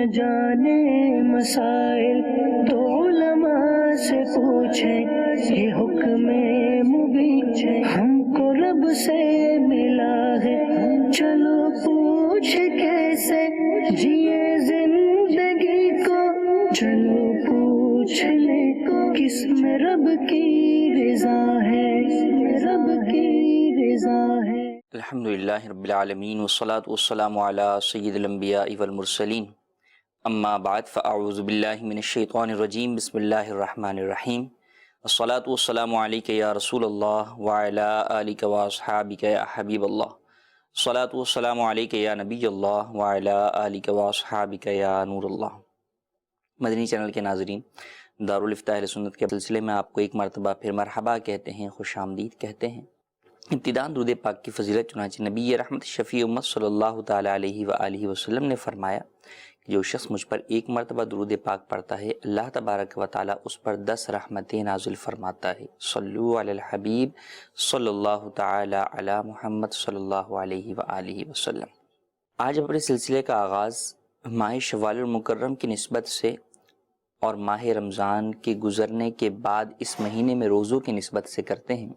نہ جانے مسائل تو علماء سے پوچھیں، یہ حکم مبین ہم کو رب سے ملا ہے، چلو پوچھ کیسے جیے زندگی کو، چلو پوچھ لے کس میں رب کی رضا ہے، رب کی رضا ہے۔ الحمدللہ رب العالمین والصلاة والسلام علی سید الانبیاء والمرسلین، اما بعد فاعوذ باللہ من الشیطان الرجیم، بسم اللہ الرحمن الرحیم، الصلاة والسلام علیک یا رسول اللہ وعلی آلک واصحابک یا حبیب اللہ، الصلاة والسلام علیک یا نبی اللہ وعلی آلک واصحابک یا نور اللہ۔ مدنی چینل کے ناظرین، دارالفتاح اہل سنت کے سلسلے میں آپ کو ایک مرتبہ پھر مرحبا کہتے ہیں، خوش آمدید کہتے ہیں۔ ابتداءً درود پاک کی فضیلت، چنانچہ نبی رحمت شفیع امت صلی اللہ تعالی علیہ وآلہ وسلم نے فرمایا کہ جو شخص مجھ پر ایک مرتبہ درود پاک پڑھتا ہے، اللہ تبارک و تعالی اس پر 10 رحمتیں نازل فرماتا ہے۔ صلو علی الحبیب صلی اللہ تعالی علی محمد صلی اللہ علیہ وآلہ وسلم۔ آج اپنے سلسلے کا آغاز ماہ شوال المکرم کی نسبت سے اور ماہ رمضان کے گزرنے کے بعد اس مہینے میں روزوں کی نسبت سے کرتے ہیں۔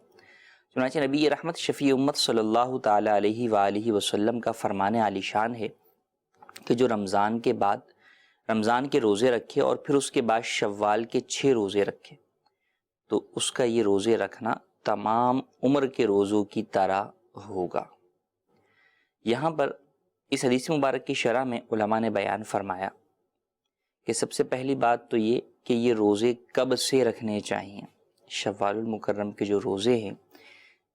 چنانچہ نبی رحمت شفیع امت صلی اللہ تعالی علیہ وآلہ وسلم کا فرمان عالی شان ہے کہ جو رمضان کے بعد رمضان کے روزے رکھے اور پھر اس کے بعد شوال کے 6 روزے رکھے تو اس کا یہ روزے رکھنا تمام عمر کے روزوں کی طرح ہوگا۔ یہاں پر اس حدیث مبارک کی شرح میں علماء نے بیان فرمایا کہ سب سے پہلی بات تو یہ کہ یہ روزے کب سے رکھنے چاہیے۔ شوال المکرم کے جو روزے ہیں،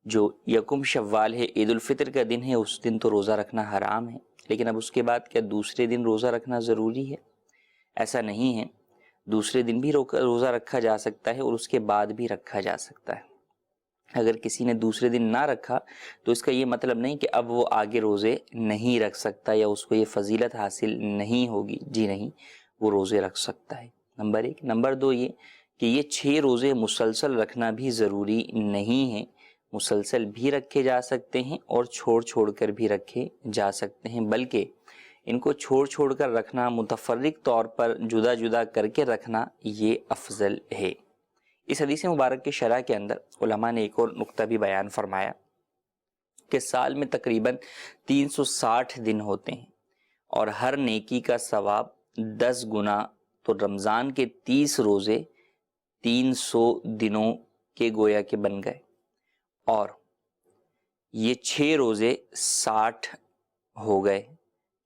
جو یکم شوال ہے، عید الفطر کا دن ہے، اس دن تو روزہ رکھنا حرام ہے، لیکن اب اس کے بعد کیا دوسرے دن روزہ رکھنا ضروری ہے؟ ایسا نہیں ہے، دوسرے دن بھی روزہ رکھا جا سکتا ہے اور اس کے بعد بھی رکھا جا سکتا ہے۔ اگر کسی نے دوسرے دن نہ رکھا تو اس کا یہ مطلب نہیں کہ اب وہ آگے روزے نہیں رکھ سکتا یا اس کو یہ فضیلت حاصل نہیں ہوگی، جی نہیں، وہ روزے رکھ سکتا ہے۔ نمبر 1۔ نمبر 2 یہ کہ یہ 6 روزے مسلسل رکھنا بھی ضروری نہیں ہے، مسلسل بھی رکھے جا سکتے ہیں اور چھوڑ کر بھی رکھے جا سکتے ہیں، بلکہ ان کو چھوڑ کر رکھنا، متفرق طور پر جدا جدا کر کے رکھنا، یہ افضل ہے۔ اس حدیث مبارک کے شرح کے اندر علماء نے ایک اور نقطہ بھی بیان فرمایا کہ سال میں تقریباً 360 دن ہوتے ہیں اور ہر نیکی کا ثواب 10 گنا، تو رمضان کے 30 روزے 300 دنوں کے گویا کے بن گئے اور یہ 6 روزے 60 ہو گئے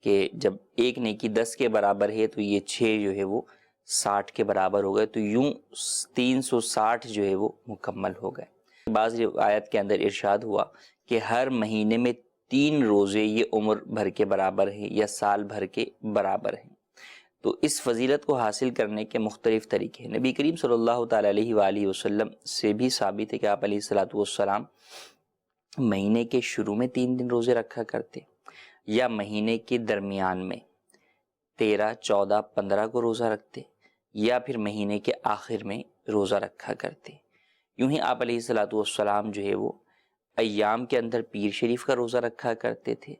کہ جب ایک نیکی 10 کے برابر ہے تو یہ 6 جو ہے وہ 60 کے برابر ہو گئے، تو یوں 360 جو ہے وہ مکمل ہو گئے۔ بعض آیت کے اندر ارشاد ہوا کہ ہر مہینے میں 3 روزے یہ عمر بھر کے برابر ہیں یا سال بھر کے برابر ہیں۔ تو اس فضیلت کو حاصل کرنے کے مختلف طریقے ہیں۔ نبی کریم صلی اللہ تعالی علیہ وآلہ وسلم سے بھی ثابت ہے کہ آپ علیہ الصلوۃ والسلام مہینے کے شروع میں 3 دن روزے رکھا کرتے یا مہینے کے درمیان میں 13، 14، 15 کو روزہ رکھتے یا پھر مہینے کے آخر میں روزہ رکھا کرتے۔ یوں ہی آپ علیہ الصلوۃ والسلام جو ہے وہ ایام کے اندر پیر شریف کا روزہ رکھا کرتے تھے،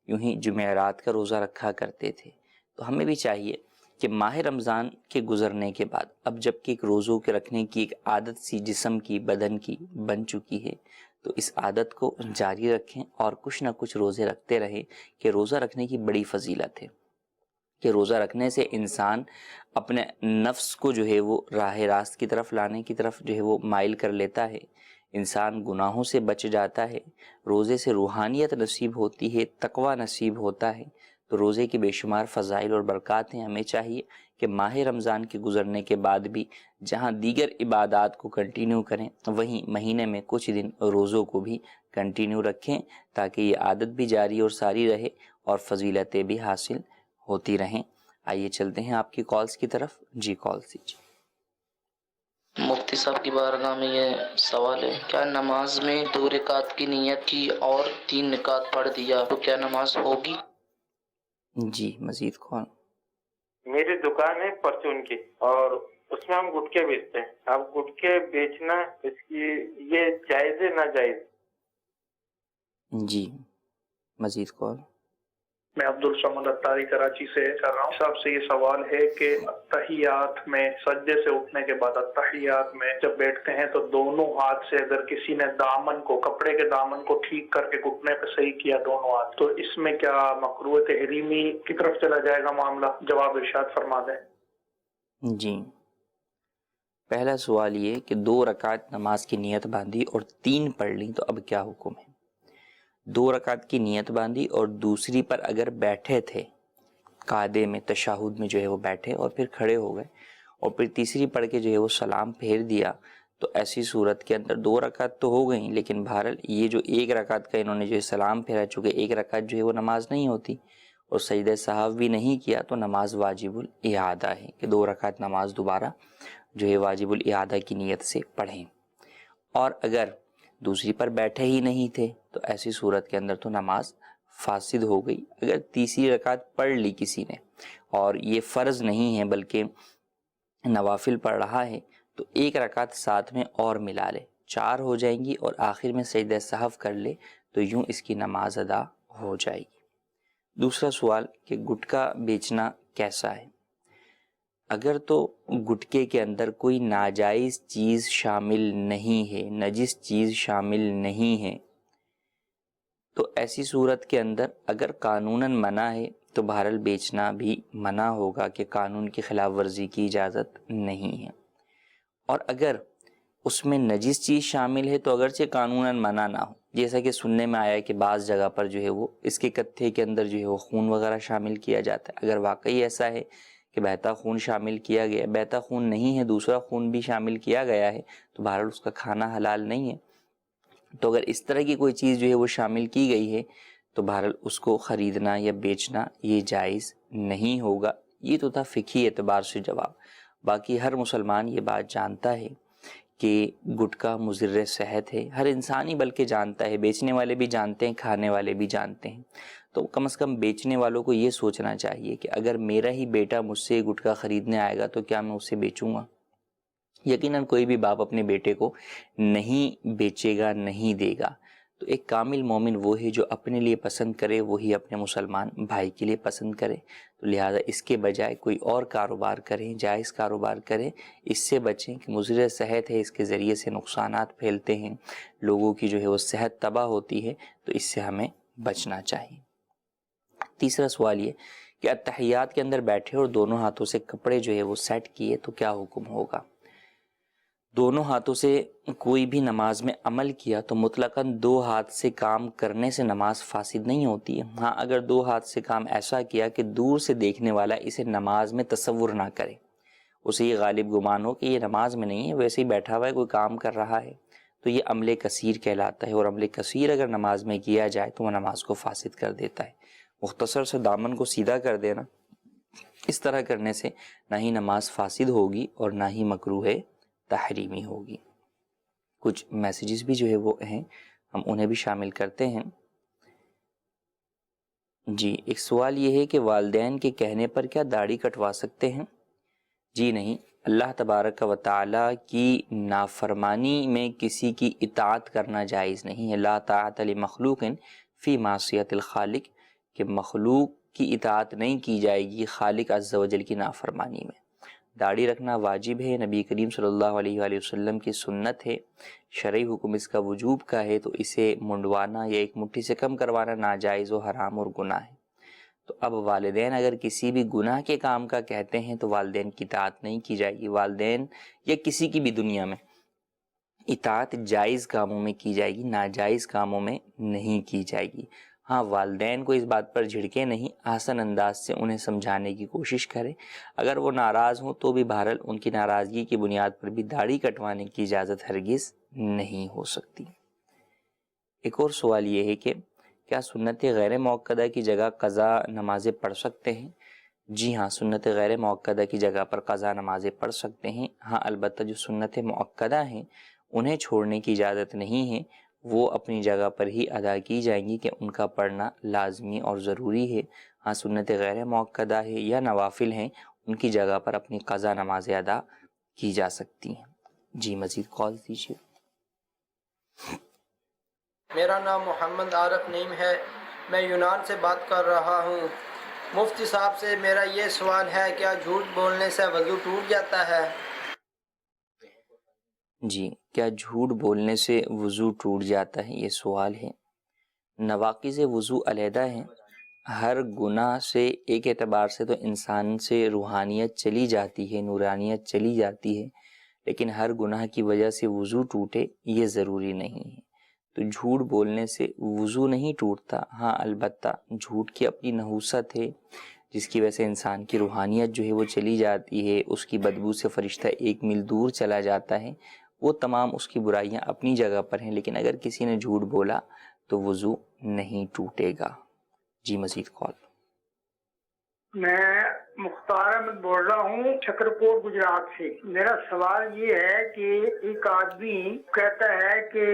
یوں ہی جمعرات کا روزہ رکھا کرتے تھے۔ تو ہمیں بھی چاہیے کہ ماہ رمضان کے گزرنے کے بعد اب جب کہ ایک روزوں کے رکھنے کی ایک عادت سی جسم کی، بدن کی بن چکی ہے، تو اس عادت کو جاری رکھیں اور کچھ نہ کچھ روزے رکھتے رہیں کہ روزہ رکھنے کی بڑی فضیلت ہے کہ روزہ رکھنے سے انسان اپنے نفس کو جو ہے وہ راہ راست کی طرف لانے کی طرف جو ہے وہ مائل کر لیتا ہے، انسان گناہوں سے بچ جاتا ہے، روزے سے روحانیت نصیب ہوتی ہے، تقوی نصیب ہوتا ہے۔ تو روزے کی بے شمار فضائل اور برکات ہیں۔ ہمیں چاہیے کہ ماہ رمضان کے گزرنے کے بعد بھی جہاں دیگر عبادات کو کنٹینیو کریں، وہیں مہینے میں کچھ دن روزوں کو بھی کنٹینیو رکھیں تاکہ یہ عادت بھی جاری اور ساری رہے اور فضیلتیں بھی حاصل ہوتی رہیں۔ آئیے چلتے ہیں آپ کی کالز کی طرف۔ جی کال دیجیے۔ مفتی صاحب کی بارگاہ میں یہ سوال ہے، کیا نماز میں 2 رکعت کی نیت کی اور 3 رکعت پڑھ دیا تو کیا نماز ہوگی؟ جی مزید کون؟ میری دکان ہے پرچون کی اور اس میں ہم گٹکے بیچتے ہیں۔ اب گٹکے بیچنا اس کی یہ جائز ہے ناجائز؟ جی مزید کون؟ میں عبدالصمد اتاری کراچی سے کر رہا ہوں. صاحب سے یہ سوال ہے کہ تحیات میں سجدے سے اٹھنے کے بعد تحیات میں جب بیٹھتے ہیں تو دونوں ہاتھ سے اگر کسی نے دامن کو کپڑے کے دامن کو ٹھیک کر کے گھٹنے پہ صحیح کیا دونوں ہاتھ، تو اس میں کیا مکروہ تحریمی کی طرف چلا جائے گا معاملہ؟ جواب ارشاد فرما دیں. جی، پہلا سوال یہ کہ 2 رکعت نماز کی نیت باندھی اور 3 پڑھ لی تو اب کیا حکم ہے؟ 2 رکعت کی نیت باندھی اور دوسری پر اگر بیٹھے تھے، قعدے میں تشہد میں جو ہے وہ بیٹھے اور پھر کھڑے ہو گئے اور پھر تیسری پڑھ کے جو ہے وہ سلام پھیر دیا، تو ایسی صورت کے اندر 2 رکعت تو ہو گئیں، لیکن بہرحال یہ جو 1 رکعت کا انہوں نے جو ہے سلام پھیرا، چونکہ 1 رکعت جو ہے وہ نماز نہیں ہوتی اور سجدہ سہو بھی نہیں کیا، تو نماز واجب الاعادہ ہے کہ 2 رکعت نماز دوبارہ جو ہے واجب الاعادہ کی نیت سے پڑھیں. اور اگر دوسری پر بیٹھے ہی نہیں تھے تو ایسی صورت کے اندر تو نماز فاسد ہو گئی. اگر تیسری رکعت پڑھ لی کسی نے اور یہ فرض نہیں ہے بلکہ نوافل پڑھ رہا ہے، تو 1 رکعت ساتھ میں اور ملا لے، 4 ہو جائیں گی اور آخر میں سجدہ سہو کر لے تو یوں اس کی نماز ادا ہو جائے گی. دوسرا سوال کہ گٹکا بیچنا کیسا ہے؟ اگر تو گٹکے کے اندر کوئی ناجائز چیز شامل نہیں ہے، نجس چیز شامل نہیں ہے، تو ایسی صورت کے اندر اگر قانوناً منع ہے تو بہرحال بیچنا بھی منع ہوگا کہ قانون کی خلاف ورزی کی اجازت نہیں ہے. اور اگر اس میں نجس چیز شامل ہے تو اگرچہ قانوناً منع نہ ہو، جیسا کہ سننے میں آیا ہے کہ بعض جگہ پر جو ہے وہ اس کے کتھے کے اندر جو ہے وہ خون وغیرہ شامل کیا جاتا ہے، اگر واقعی ایسا ہے کہ بہتا خون شامل کیا گیا، بہتا خون نہیں ہے دوسرا خون بھی شامل کیا گیا ہے، تو بہرحال اس کا کھانا حلال نہیں ہے. تو اگر اس طرح کی کوئی چیز جو ہے وہ شامل کی گئی ہے تو بہرحال اس کو خریدنا یا بیچنا یہ جائز نہیں ہوگا. یہ تو تھا فقہی اعتبار سے جواب. باقی ہر مسلمان یہ بات جانتا ہے کہ گٹکا مضر صحت ہے، ہر انسان ہی بلکہ جانتا ہے، بیچنے والے بھی جانتے ہیں، کھانے والے بھی جانتے ہیں. تو کم از کم بیچنے والوں کو یہ سوچنا چاہیے کہ اگر میرا ہی بیٹا مجھ سے گٹکا خریدنے آئے گا تو کیا میں اسے بیچوں گا؟ یقیناً کوئی بھی باپ اپنے بیٹے کو نہیں بیچے گا، نہیں دے گا. تو ایک کامل مومن وہ ہے جو اپنے لیے پسند کرے، وہی اپنے مسلمان بھائی کے لیے پسند کرے. تو لہٰذا اس کے بجائے کوئی اور کاروبار کریں، جائز کاروبار کریں، اس سے بچیں کہ مضر صحت ہے، اس کے ذریعے سے نقصانات پھیلتے ہیں، لوگوں کی جو ہے وہ صحت تباہ ہوتی ہے، تو اس سے ہمیں بچنا چاہیے. تیسرا سوال یہ کہ اتحیات کے اندر بیٹھے اور دونوں ہاتھوں سے کپڑے جو ہے وہ سیٹ کیے تو کیا حکم ہوگا؟ دونوں ہاتھوں سے کوئی بھی نماز میں عمل کیا تو مطلقاً 2 ہاتھ سے کام کرنے سے نماز فاسد نہیں ہوتی ہے. ہاں، اگر 2 ہاتھ سے کام ایسا کیا کہ دور سے دیکھنے والا اسے نماز میں تصور نہ کرے، اسے یہ غالب گمان ہو کہ یہ نماز میں نہیں ہے، ویسے ہی بیٹھا ہوا ہے، کوئی کام کر رہا ہے، تو یہ عمل کثیر کہلاتا ہے. اور عمل کثیر اگر نماز میں کیا جائے تو وہ نماز کو فاسد کر دیتا ہے. مختصر سے دامن کو سیدھا کر دینا، اس طرح کرنے سے نہ ہی نماز فاسد ہوگی اور نہ ہی مکروہ تحریمی ہوگی. کچھ میسیجز بھی جو ہے وہ ہیں، ہم انہیں بھی شامل کرتے ہیں. جی، ایک سوال یہ ہے کہ والدین کے کہنے پر کیا داڑھی کٹوا سکتے ہیں؟ جی نہیں، اللہ تبارک و تعالی کی نافرمانی میں کسی کی اطاعت کرنا جائز نہیں ہے. لا طاعت لمخلوق فی معصیت الخالق، کہ مخلوق کی اطاعت نہیں کی جائے گی خالق عز و جل کی نافرمانی میں. داڑھی رکھنا واجب ہے، نبی کریم صلی اللہ علیہ وآلہ وسلم کی سنت ہے، شرعی حکم اس کا وجوب کا ہے، تو اسے منڈوانا یا ایک مٹھی سے کم کروانا ناجائز و حرام اور گناہ ہے. تو اب والدین اگر کسی بھی گناہ کے کام کا کہتے ہیں تو والدین کی اطاعت نہیں کی جائے گی. والدین یا کسی کی بھی دنیا میں اطاعت جائز کاموں میں کی جائے گی، ناجائز کاموں میں نہیں کی جائے گی. ہاں، والدین کو اس بات پر جھڑکے نہیں، آسن انداز سے انہیں سمجھانے کی کوشش کرے. اگر وہ ناراض ہوں تو بھی بہرحال ان کی ناراضگی کی بنیاد پر بھی داڑھی کٹوانے کی اجازت ہرگز نہیں ہو سکتی. ایک اور سوال یہ ہے کہ کیا سنت غیر موقدہ کی جگہ قضا نمازیں پڑھ سکتے ہیں؟ جی ہاں، سنت غیر موقدہ کی جگہ پر قضا نمازیں پڑھ سکتے ہیں. ہاں، البتہ جو سنت موقدہ ہیں انہیں چھوڑنے کی اجازت نہیں ہے، وہ اپنی جگہ پر ہی ادا کی جائیں گی کہ ان کا پڑھنا لازمی اور ضروری ہے. ہاں، سنت غیر موقدہ ہے یا نوافل ہیں، ان کی جگہ پر اپنی قضا نمازیں ادا کی جا سکتی ہیں. جی، مزید کال دیجیے. میرا نام محمد عارف نعیم ہے، میں یونان سے بات کر رہا ہوں۔ مفتی صاحب سے میرا یہ سوال ہے، کیا جھوٹ بولنے سے وضو ٹوٹ جاتا ہے؟ جی، کیا جھوٹ بولنے سے وضو ٹوٹ جاتا ہے، یہ سوال ہے۔ نواقض وضو علیحدہ ہیں۔ ہر گناہ سے ایک اعتبار سے تو انسان سے روحانیت چلی جاتی ہے، نورانیت چلی جاتی ہے، لیکن ہر گناہ کی وجہ سے وضو ٹوٹے یہ ضروری نہیں ہے۔ تو جھوٹ بولنے سے وضو نہیں ٹوٹتا، ہاں البتہ جھوٹ کی اپنی نحوست ہے جس کی وجہ سے انسان کی روحانیت جو ہے وہ چلی جاتی ہے، اس کی بدبو سے فرشتہ 1 میل دور چلا جاتا ہے۔ وہ تمام اس کی برائیاں اپنی جگہ پر ہیں، لیکن اگر کسی نے جھوٹ بولا تو وضو نہیں ٹوٹے گا۔ جی مزید کال۔ میں مختار احمد بول رہا ہوں شکرپور گجرات سے۔ میرا سوال یہ ہے کہ ایک آدمی کہتا ہے کہ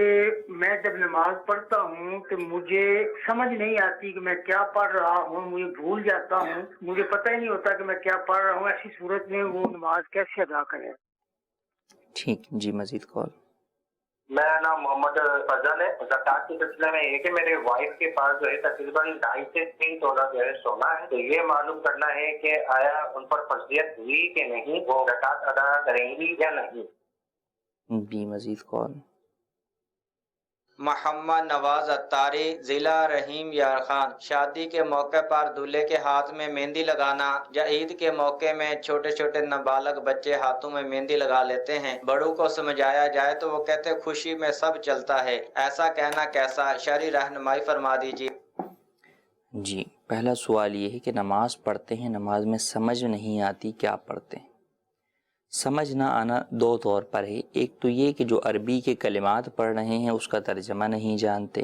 میں جب نماز پڑھتا ہوں تو مجھے سمجھ نہیں آتی کہ میں کیا پڑھ رہا ہوں، مجھے بھول جاتا ہوں، مجھے پتہ ہی نہیں ہوتا کہ میں کیا پڑھ رہا ہوں۔ ایسی صورت میں وہ نماز کیسے ادا کرے؟ ٹھیک، جی مزید کال۔ میرا نام محمد فضل ہے۔ زکوٰۃ کے سلسلے میں یہ کہ میرے وائف کے پاس جو ہے تقریباً 2.5 سے 3 تولہ جو ہے سونا ہے، تو یہ معلوم کرنا ہے کہ آیا ان پر فرضیت ہوئی کہ نہیں، وہ زکوٰۃ ادا کریں گی یا نہیں۔ جی مزید کال۔ محمد نواز اتاری، ضلع رحیم یار خان۔ شادی کے موقع پر دولہے کے ہاتھ میں مہندی لگانا یا عید کے موقع میں چھوٹے چھوٹے نابالغ بچے ہاتھوں میں مہندی لگا لیتے ہیں، بڑوں کو سمجھایا جائے تو وہ کہتے خوشی میں سب چلتا ہے، ایسا کہنا کیسا؟ شرعی رہنمائی فرما دیجیے۔ جی، پہلا سوال یہ ہے کہ نماز پڑھتے ہیں، نماز میں سمجھ نہیں آتی، کیا پڑھتے ہیں؟ سمجھ نہ آنا 2 طور پر ہے۔ ایک تو یہ کہ جو عربی کے کلمات پڑھ رہے ہیں اس کا ترجمہ نہیں جانتے،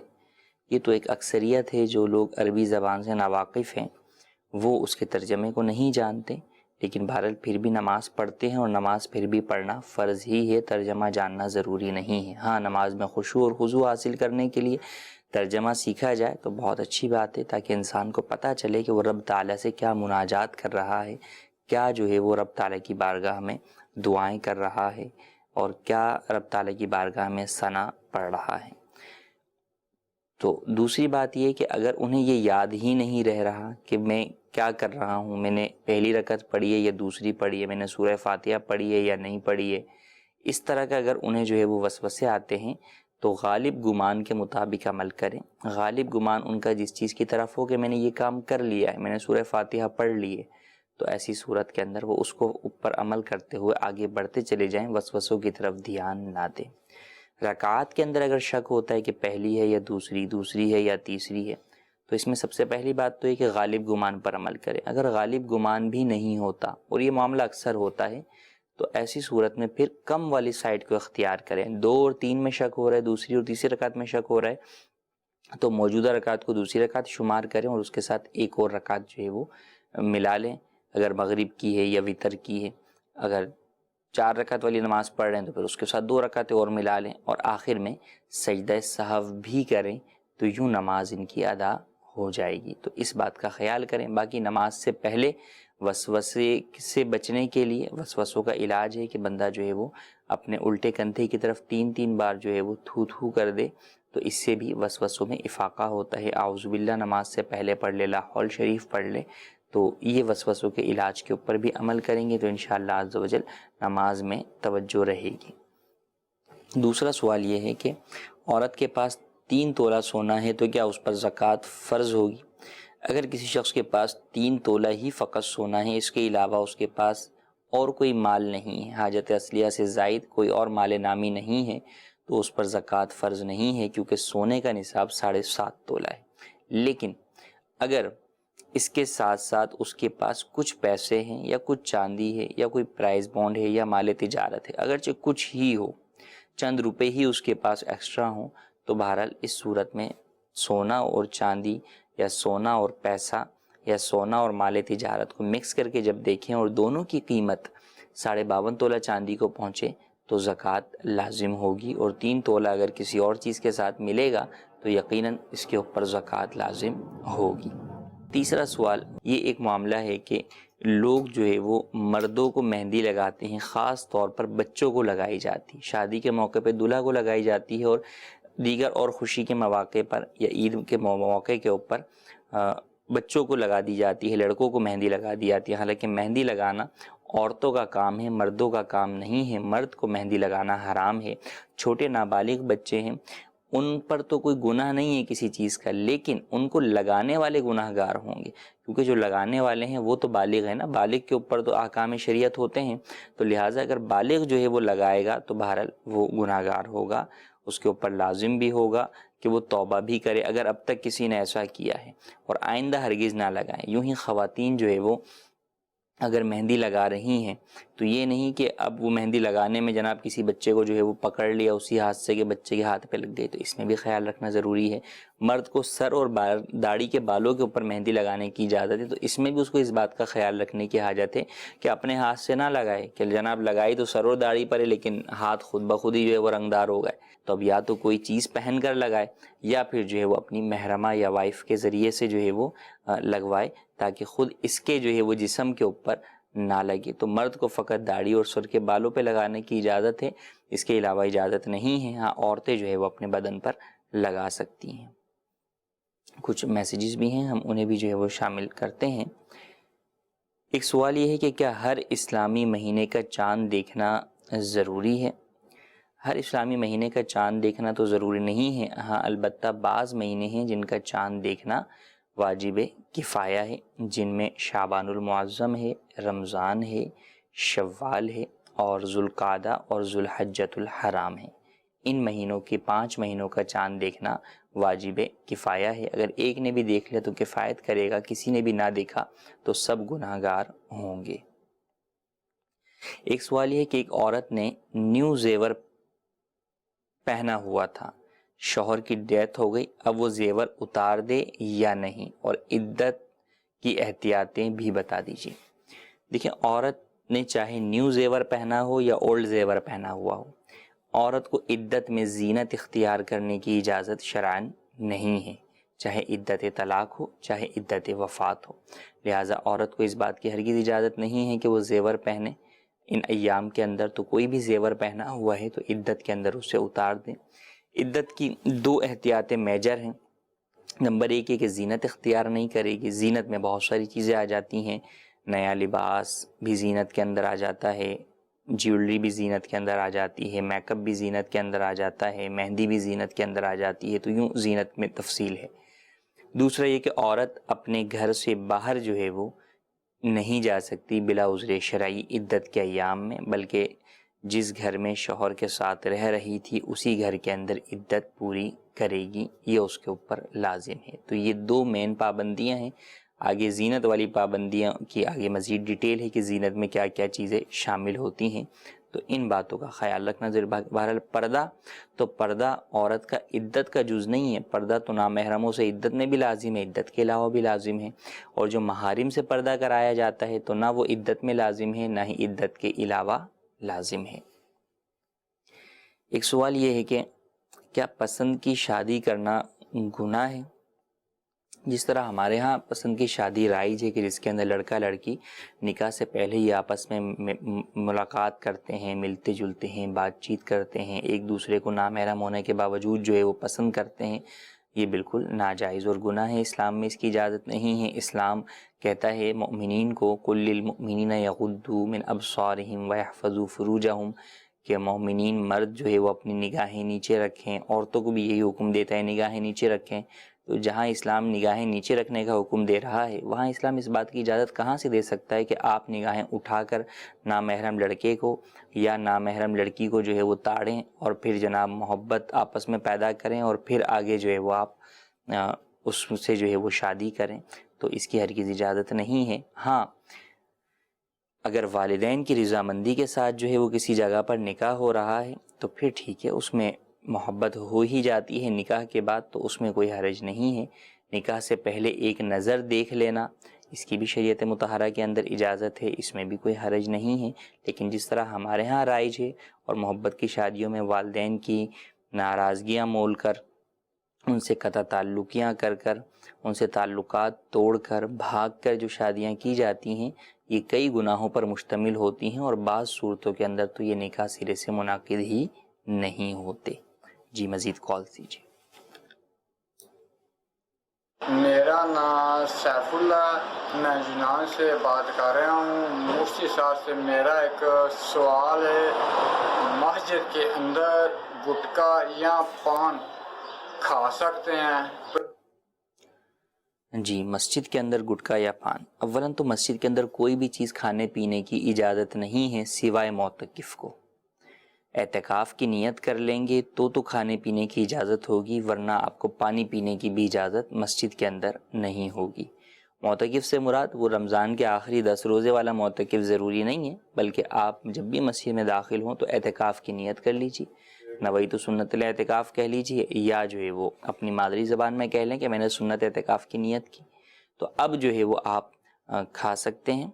یہ تو ایک اکثریت ہے۔ جو لوگ عربی زبان سے ناواقف ہیں وہ اس کے ترجمے کو نہیں جانتے، لیکن بہرحال پھر بھی نماز پڑھتے ہیں، اور نماز پھر بھی پڑھنا فرض ہی ہے، ترجمہ جاننا ضروری نہیں ہے۔ ہاں، نماز میں خشوع اور خضوع حاصل کرنے کے لیے ترجمہ سیکھا جائے تو بہت اچھی بات ہے، تاکہ انسان کو پتہ چلے کہ وہ رب تعالیٰ سے کیا مناجات کر رہا ہے، کیا جو ہے وہ رب تعالیٰ کی بارگاہ میں دعائیں کر رہا ہے، اور کیا رب تعالیٰ کی بارگاہ میں ثنا پڑھ رہا ہے۔ تو دوسری بات یہ کہ اگر انہیں یہ یاد ہی نہیں رہ رہا کہ میں کیا کر رہا ہوں، میں نے پہلی رکعت پڑھی ہے یا دوسری پڑھی ہے، میں نے سورہ فاتحہ پڑھی ہے یا نہیں پڑھی ہے، اس طرح کا اگر انہیں جو ہے وہ وسوسے آتے ہیں تو غالب گمان کے مطابق عمل کریں۔ غالب گمان ان کا جس چیز کی طرف ہو کہ میں نے یہ کام کر لیا ہے، میں نے سورہ فاتحہ پڑھ لی ہے، تو ایسی صورت کے اندر وہ اس کو اوپر عمل کرتے ہوئے آگے بڑھتے چلے جائیں، وسوسوں کی طرف دھیان نہ دیں۔ رکعات کے اندر اگر شک ہوتا ہے کہ پہلی ہے یا دوسری ہے یا تیسری ہے، تو اس میں سب سے پہلی بات تو یہ کہ غالب گمان پر عمل کریں۔ اگر غالب گمان بھی نہیں ہوتا، اور یہ معاملہ اکثر ہوتا ہے، تو ایسی صورت میں پھر کم والی سائڈ کو اختیار کریں۔ 2 اور 3 میں شک ہو رہا ہے، دوسری اور تیسری رکعت میں شک ہو رہا ہے، تو موجودہ رکعت کو دوسری رکعت شمار کریں اور اس کے ساتھ ایک اور رکعت جو ہے وہ ملا لیں، اگر مغرب کی ہے یا وتر کی ہے۔ اگر 4 رکعت والی نماز پڑھ رہے ہیں تو پھر اس کے ساتھ 2 رکعتیں اور ملا لیں، اور آخر میں سجدہ سہو بھی کریں، تو یوں نماز ان کی ادا ہو جائے گی۔ تو اس بات کا خیال کریں۔ باقی نماز سے پہلے وسوسے سے بچنے کے لیے وسوسوں کا علاج ہے کہ بندہ جو ہے وہ اپنے الٹے کندھے کی طرف 3 بار جو ہے وہ تھو کر دے، تو اس سے بھی وسوسوں میں افاقہ ہوتا ہے۔ اعوذ باللہ نماز سے پہلے پڑھ لے، لا حول شریف پڑھ لے، تو یہ وسوسوں کے علاج کے اوپر بھی عمل کریں گے تو انشاءاللہ عز و جل نماز میں توجہ رہے گی۔ دوسرا سوال یہ ہے کہ عورت کے پاس 3 تولہ سونا ہے تو کیا اس پر زکوٰۃ فرض ہوگی؟ اگر کسی شخص کے پاس 3 تولہ ہی فقط سونا ہے، اس کے علاوہ اس کے پاس اور کوئی مال نہیں ہے، حاجت اصلیہ سے زائد کوئی اور مال نامی نہیں ہے، تو اس پر زکوٰۃ فرض نہیں ہے، کیونکہ سونے کا نصاب 7.5 تولہ ہے۔ لیکن اگر اس کے ساتھ ساتھ اس کے پاس کچھ پیسے ہیں یا کچھ چاندی ہے یا کوئی پرائز بانڈ ہے یا مال تجارت ہے، اگرچہ کچھ ہی ہو، چند روپے ہی اس کے پاس ایکسٹرا ہوں، تو بہرحال اس صورت میں سونا اور چاندی یا سونا اور پیسہ یا سونا اور مال تجارت کو مکس کر کے جب دیکھیں اور دونوں کی قیمت 52.5 تولہ چاندی کو پہنچے تو زکوٰۃ لازم ہوگی، اور 3 تولہ اگر کسی اور چیز کے ساتھ ملے گا تو یقیناً اس کے اوپر زکوٰۃ لازم ہوگی۔ تیسرا سوال یہ ایک معاملہ ہے کہ لوگ جو ہے وہ مردوں کو مہندی لگاتے ہیں، خاص طور پر بچوں کو لگائی جاتی ہے، شادی کے موقع پہ دلہا کو لگائی جاتی ہے اور دیگر اور خوشی کے مواقع پر یا عید کے موقع کے اوپر بچوں کو لگا دی جاتی ہے، لڑکوں کو مہندی لگا دی جاتی ہے، حالانکہ مہندی لگانا عورتوں کا کام ہے، مردوں کا کام نہیں ہے۔ مرد کو مہندی لگانا حرام ہے۔ چھوٹے نابالغ بچے ہیں، ان پر تو کوئی گناہ نہیں ہے کسی چیز کا، لیکن ان کو لگانے والے گناہ گار ہوں گے، کیونکہ جو لگانے والے ہیں وہ تو بالغ ہیں نا، بالغ کے اوپر تو احکام شریعت ہوتے ہیں، تو لہٰذا اگر بالغ جو ہے وہ لگائے گا تو بہرحال وہ گناہ گار ہوگا، اس کے اوپر لازم بھی ہوگا کہ وہ توبہ بھی کرے اگر اب تک کسی نے ایسا کیا ہے، اور آئندہ ہرگز نہ لگائیں۔ یوں ہی خواتین جو ہے وہ اگر مہندی لگا رہی ہیں تو یہ نہیں کہ اب وہ مہندی لگانے میں جناب کسی بچے کو جو ہے وہ پکڑ لیا اسی ہاتھ سے کہ بچے کے ہاتھ پہ لگ گئی، تو اس میں بھی خیال رکھنا ضروری ہے۔ مرد کو سر اور داڑھی کے بالوں کے اوپر مہندی لگانے کی اجازت ہے، تو اس میں بھی اس کو اس بات کا خیال رکھنے کی حاجت ہے کہ اپنے ہاتھ سے نہ لگائے، کہ جناب لگائی تو سر اور داڑھی پر ہے لیکن ہاتھ خود بخود ہی جو ہے وہ رنگدار ہو گئے، تو اب یا تو کوئی چیز پہن کر لگائے یا پھر جو ہے وہ اپنی محرمہ یا وائف کے ذریعے سے جو ہے وہ لگوائے، تاکہ خود اس کے جو ہے وہ جسم کے اوپر نہ لگے۔ تو مرد کو فقط داڑھی اور سر کے بالوں پہ لگانے کی اجازت ہے، اس کے علاوہ اجازت نہیں ہے۔ ہاں عورتیں جو ہے وہ اپنے بدن پر لگا سکتی ہیں۔ کچھ میسیجز بھی ہیں، ہم انہیں بھی جو ہے وہ شامل کرتے ہیں۔ ایک سوال یہ ہے کہ کیا ہر اسلامی مہینے کا چاند دیکھنا ضروری ہے؟ ہر اسلامی مہینے کا چاند دیکھنا تو ضروری نہیں ہے، ہاں البتہ بعض مہینے ہیں جن کا چاند دیکھنا واجب کفایہ ہے، جن میں شعبان المعظم ہے، رمضان ہے، شوال ہے اور ذوالقعدہ اور ذوالحجۃ الحرام ہے۔ ان مہینوں کے 5 مہینوں کا چاند دیکھنا واجب کفایہ ہے، اگر ایک نے بھی دیکھ لیا تو کفایت کرے گا، کسی نے بھی نہ دیکھا تو سب گناہ گار ہوں گے۔ ایک سوال یہ ہے کہ ایک عورت نے نیو زیور پہنا ہوا تھا، شوہر کی ڈیتھ ہو گئی، اب وہ زیور اتار دے یا نہیں، اور عدت کی احتیاطیں بھی بتا دیجیے۔ دیکھیں عورت نے چاہے نیو زیور پہنا ہو یا اولڈ زیور پہنا ہوا ہو، عورت کو عدت میں زینت اختیار کرنے کی اجازت شرعاً نہیں ہے، چاہے عدت طلاق ہو چاہے عدت وفات ہو، لہٰذا عورت کو اس بات کی ہرگز اجازت نہیں ہے کہ وہ زیور پہنے۔ ان ایام کے اندر تو کوئی بھی زیور پہنا ہوا ہے تو عدت کے اندر اسے اتار دیں۔ عدت کی 2 احتیاطیں میجر ہیں۔ نمبر 1 ہے کہ زینت اختیار نہیں کرے گی، زینت میں بہت ساری چیزیں آ جاتی ہیں، نیا لباس بھی زینت کے اندر آ جاتا ہے، جیولری بھی زینت کے اندر آ جاتی ہے، میک اپ بھی زینت کے اندر آ جاتا ہے، مہندی بھی زینت کے اندر آ جاتی ہے، تو یوں زینت میں تفصیل ہے۔ دوسرا یہ کہ عورت اپنے گھر سے باہر جو ہے وہ نہیں جا سکتی بلا عذر شرعی عدت کے ایام میں، بلکہ جس گھر میں شوہر کے ساتھ رہ رہی تھی اسی گھر کے اندر عدت پوری کرے گی، یہ اس کے اوپر لازم ہے۔ تو یہ 2 مین پابندیاں ہیں۔ آگے زینت والی پابندیاں کی آگے مزید ڈیٹیل ہے کہ زینت میں کیا کیا چیزیں شامل ہوتی ہیں، تو ان باتوں کا خیال رکھنا ضروری۔ بہرحال پردہ عورت کا عدت کا جز نہیں ہے، پردہ تو نامحرموں سے عدت میں بھی لازم ہے، عدت کے علاوہ بھی لازم ہے، اور جو محارم سے پردہ کرایا جاتا ہے تو نہ وہ عدت میں لازم ہے نہ ہی عدت کے علاوہ لازم ہے۔ ایک سوال یہ ہے کہ کیا پسند کی شادی کرنا گناہ ہے؟ جس طرح ہمارے ہاں پسند کی شادی رائج ہے کہ جس کے اندر لڑکا لڑکی نکاح سے پہلے ہی آپس میں ملاقات کرتے ہیں، ملتے جلتے ہیں، بات چیت کرتے ہیں، ایک دوسرے کو نامحرم ہونے کے باوجود جو ہے وہ پسند کرتے ہیں، یہ بالکل ناجائز اور گناہ ہے، اسلام میں اس کی اجازت نہیں ہے۔ اسلام کہتا ہے مومنین کو قُل لِّلْمُؤْمِنِينَ يَغُضُّوا مِنْ أَبْصَارِهِمْ وَيَحْفَظُوا فُرُوجَهُمْ کہ مومنین مرد جو ہے وہ اپنی نگاہیں نیچے رکھیں، عورتوں کو بھی یہی حکم دیتا ہے نگاہیں نیچے رکھیں۔ تو جہاں اسلام نگاہیں نیچے رکھنے کا حکم دے رہا ہے وہاں اسلام اس بات کی اجازت کہاں سے دے سکتا ہے کہ آپ نگاہیں اٹھا کر نامحرم لڑکے کو یا نامحرم لڑکی کو جو ہے وہ تاڑیں اور پھر جناب محبت آپس میں پیدا کریں اور پھر آگے جو ہے وہ آپ اس سے جو ہے وہ شادی کریں، تو اس کی ہرگز اجازت نہیں ہے۔ ہاں اگر والدین کی رضامندی کے ساتھ جو ہے وہ کسی جگہ پر نکاح ہو رہا ہے تو پھر ٹھیک ہے، اس میں محبت ہو ہی جاتی ہے، نکاح کے بعد تو اس میں کوئی حرج نہیں ہے۔ نکاح سے پہلے ایک نظر دیکھ لینا اس کی بھی شریعت مطہرہ کے اندر اجازت ہے، اس میں بھی کوئی حرج نہیں ہے، لیکن جس طرح ہمارے ہاں رائج ہے اور محبت کی شادیوں میں والدین کی ناراضگیاں مول کر، ان سے قطع تعلقیاں کر ان سے تعلقات توڑ کر بھاگ کر جو شادیاں کی جاتی ہیں یہ کئی گناہوں پر مشتمل ہوتی ہیں، اور بعض صورتوں کے اندر تو یہ نکاح سرے سے منعقد ہی نہیں ہوتے۔ جی مزید کال دیجیے. میرا نام سیف اللہ، میں یونان سے بات کر رہا ہوں. مفتی صاحب سے میرا ایک سوال ہے، مسجد کے اندر گٹکا یا پان کھا سکتے ہیں؟ جی مسجد کے اندر گٹکا یا پان، اولاً تو مسجد کے اندر کوئی بھی چیز کھانے پینے کی اجازت نہیں ہے سوائے معتکف کو. اعتکاف کی نیت کر لیں گے تو کھانے پینے کی اجازت ہوگی، ورنہ آپ کو پانی پینے کی بھی اجازت مسجد کے اندر نہیں ہوگی. معتکف سے مراد وہ رمضان کے آخری 10 روزے والا معتکف ضروری نہیں ہے، بلکہ آپ جب بھی مسجد میں داخل ہوں تو اعتکاف کی نیت کر لیجیے، نویت سنت الاعتکاف کہہ لیجیے، یا جو ہے وہ اپنی مادری زبان میں کہہ لیں کہ میں نے سنت اعتکاف کی نیت کی. تو اب جو ہے وہ آپ کھا سکتے ہیں.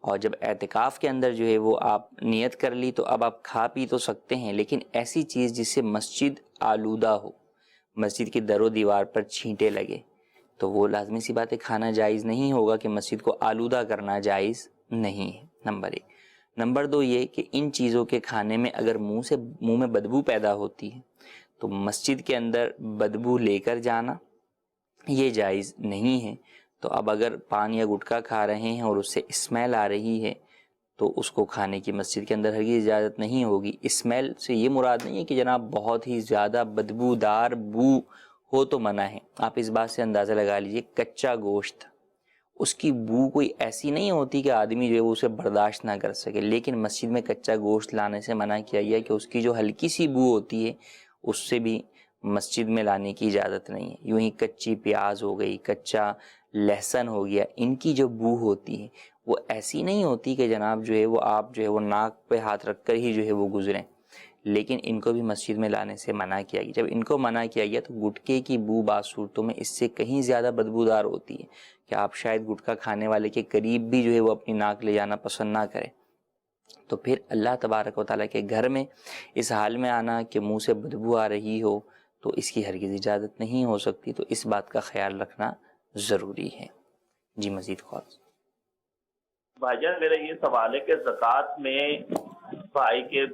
اور جب اعتکاف کے اندر جو ہے وہ آپ نیت کر لی تو اب آپ کھا پی تو سکتے ہیں، لیکن ایسی چیز جس سے مسجد آلودہ ہو، مسجد کی در و دیوار پر چھینٹے لگے، تو وہ لازمی سی بات ہے کھانا جائز نہیں ہوگا، کہ مسجد کو آلودہ کرنا جائز نہیں ہے. نمبر 1. نمبر 2 یہ کہ ان چیزوں کے کھانے میں اگر منہ میں بدبو پیدا ہوتی ہے تو مسجد کے اندر بدبو لے کر جانا یہ جائز نہیں ہے. تو اب اگر پان یا گٹکا کھا رہے ہیں اور اس سے اسمیل آ رہی ہے تو اس کو کھانے کی مسجد کے اندر ہرگز اجازت نہیں ہوگی. اسمیل سے یہ مراد نہیں ہے کہ جناب بہت ہی زیادہ بدبودار بو ہو تو منع ہے. آپ اس بات سے اندازہ لگا لیجئے، کچا گوشت اس کی بو کوئی ایسی نہیں ہوتی کہ آدمی جو ہے اسے برداشت نہ کر سکے، لیکن مسجد میں کچا گوشت لانے سے منع کیا گیا کہ اس کی جو ہلکی سی بو ہوتی ہے اس سے بھی مسجد میں لانے کی اجازت نہیں ہے. یوں ہی کچی پیاز ہو گئی، کچا لہسن ہو گیا، ان کی جو بو ہوتی ہے وہ ایسی نہیں ہوتی کہ جناب جو ہے وہ آپ جو ہے وہ ناک پہ ہاتھ رکھ کر ہی جو ہے وہ گزریں، لیکن ان کو بھی مسجد میں لانے سے منع کیا گیا. جب ان کو منع کیا گیا تو گٹکے کی بو بعض صورتوں میں اس سے کہیں زیادہ بدبودار ہوتی ہے کہ آپ شاید گٹکا کھانے والے کے قریب بھی جو ہے وہ اپنی ناک لے جانا پسند نہ کریں. تو پھر اللہ تبارک و تعالیٰ کے گھر میں اس حال میں آنا کہ منہ سے بدبو آ رہی ہو تو اس کی ہرگز اجازت نہیں ہو سکتی. تو اس بات کا خیال رکھنا ضروری ہے. جی مزید کال. بھائی جان میرا یہ سوال ہے کہ زکوٰۃ میں بھائی کے